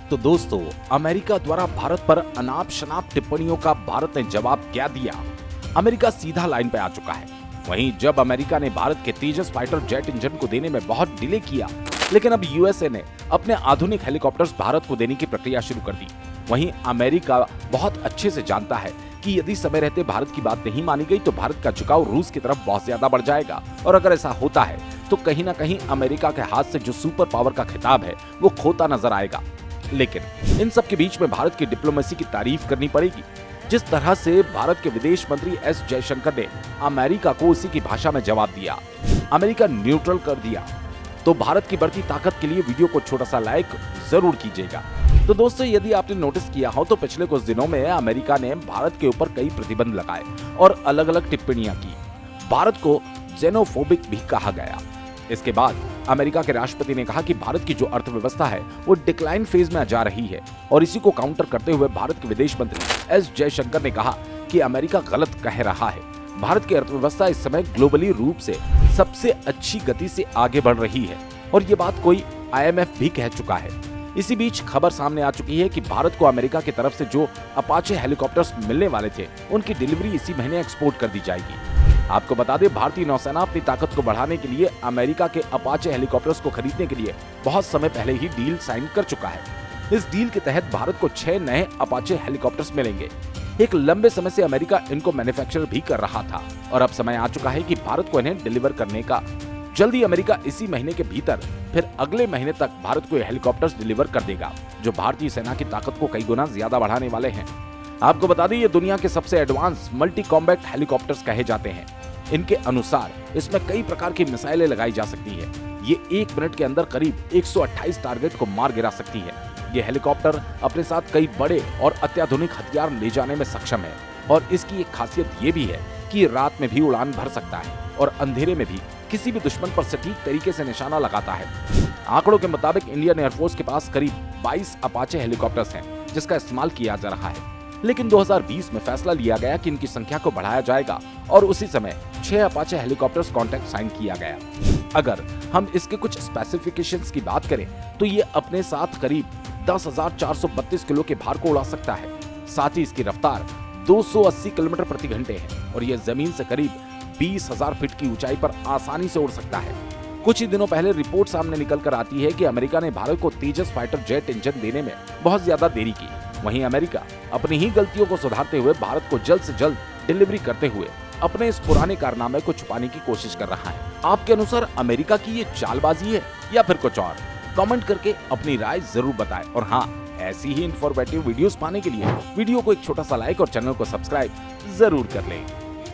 तो दोस्तों, अमेरिका द्वारा भारत पर अनाप शनाप टिप्पणियों का भारत ने जवाब क्या दिया? अमेरिका सीधा लाइन पे आ चुका है। वहीं जब अमेरिका ने भारत के तेजस फाइटर जेट इंजन को देने में बहुत डिले किया, लेकिन अब यूएसए ने अपने आधुनिक हेलीकॉप्टर्स भारत को देने की प्रक्रिया शुरू कर दी। वहीं अमेरिका बहुत अच्छे से जानता है कि यदि समय रहते भारत की बात नहीं मानी गई तो भारत का झुकाव रूस की तरफ बहुत ज्यादा बढ़ जाएगा, और अगर ऐसा होता है तो कहीं ना कहीं अमेरिका के हाथ से जो सुपर पावर का खिताब है वो खोता नजर आएगा। लेकिन इन सब के बीच में भारत की डिप्लोमेसी की तारीफ करनी पड़ेगी। जिस तरह से भारत के विदेश मंत्री एस जयशंकर ने अमेरिका को उसी की भाषा में जवाब दिया, अमेरिका न्यूट्रल कर दिया, तो भारत की बढ़ती ताकत के लिए वीडियो को छोटा सा लाइक जरूर कीजिएगा। तो दोस्तों, यदि आपने नोटिस किया हो तो पिछले कुछ दिनों में अमेरिका ने भारत के ऊपर कई प्रतिबंध लगाए और अलग अलग टिप्पणियां की। भारत को जेनोफोबिक भी कहा गया। इसके बाद अमेरिका के राष्ट्रपति ने कहा कि भारत की जो अर्थव्यवस्था है वो डिक्लाइन फेज में जा रही है, और इसी को काउंटर करते हुए भारत के विदेश मंत्री एस जयशंकर ने कहा कि अमेरिका गलत कह रहा है। भारत की अर्थव्यवस्था इस समय ग्लोबली रूप से सबसे अच्छी गति से आगे बढ़ रही है, और ये बात कोई IMF भी कह चुका है। इसी बीच खबर सामने आ चुकी है कि भारत को अमेरिका की तरफ से जो अपाचे हेलीकॉप्टर्स मिलने वाले थे उनकी डिलीवरी इसी महीने एक्सपोर्ट कर दी जाएगी। आपको बता दें, भारतीय नौसेना अपनी ताकत को बढ़ाने के लिए अमेरिका के अपाचे हेलीकॉप्टर्स को खरीदने के लिए बहुत समय पहले ही डील साइन कर चुका है। इस डील के तहत भारत को 6 नए अपाचे हेलीकॉप्टर्स मिलेंगे। एक लंबे समय से अमेरिका इनको मैन्युफैक्चर भी कर रहा था, और अब समय आ चुका है कि भारत को इन्हें डिलीवर करने का। जल्दी अमेरिका इसी महीने के भीतर फिर अगले महीने तक भारत को हेलीकॉप्टर्स डिलीवर कर देगा, जो भारतीय सेना की ताकत को कई गुना ज्यादा बढ़ाने वाले हैं। आपको बता दें, ये दुनिया के सबसे एडवांस मल्टी कॉम्बैट हेलीकॉप्टर्स कहे जाते हैं। इनके अनुसार इसमें कई प्रकार की मिसाइलें लगाई जा सकती है। ये 1 मिनट के अंदर करीब 128 टारगेट को मार गिरा सकती है। ये हेलीकॉप्टर अपने साथ कई बड़े और अत्याधुनिक हथियार ले जाने में सक्षम है, और इसकी एक खासियत ये भी है कि रात में भी उड़ान भर सकता है और अंधेरे में भी किसी भी दुश्मन पर सटीक तरीके से निशाना लगाता है। आंकड़ों के मुताबिक इंडियन एयरफोर्स के पास करीब 22 अपाचे हेलीकॉप्टर्स हैं, जिसका इस्तेमाल किया जा रहा है। लेकिन 2020 में फैसला लिया गया कि इनकी संख्या को बढ़ाया जाएगा, और उसी समय 6 अपाचे हेलीकॉप्टर्स कॉन्ट्रैक्ट साइन किया गया। अगर हम इसके कुछ स्पेसिफिकेशंस की बात करें तो ये अपने साथ करीब 10,432 किलो के भार को उड़ा सकता है। साथ ही इसकी रफ्तार 280 किलोमीटर प्रति घंटे है, और यह जमीन से करीब 20,000 फीट की ऊंचाई पर आसानी से उड़ सकता है। कुछ ही दिनों पहले रिपोर्ट सामने निकल कर आती है कि अमेरिका ने भारत को तेजस फाइटर जेट इंजन देने में बहुत ज्यादा देरी की। वहीं अमेरिका अपनी ही गलतियों को सुधारते हुए भारत को जल्द से जल्द डिलीवरी करते हुए अपने इस पुराने कारनामे को छुपाने की कोशिश कर रहा है। आपके अनुसार अमेरिका की ये चालबाजी है या फिर कुछ और? कमेंट करके अपनी राय जरूर बताएं, और हाँ, ऐसी ही इंफॉर्मेटिव वीडियोस पाने के लिए वीडियो को एक छोटा सा लाइक और चैनल को सब्सक्राइब जरूर कर लें।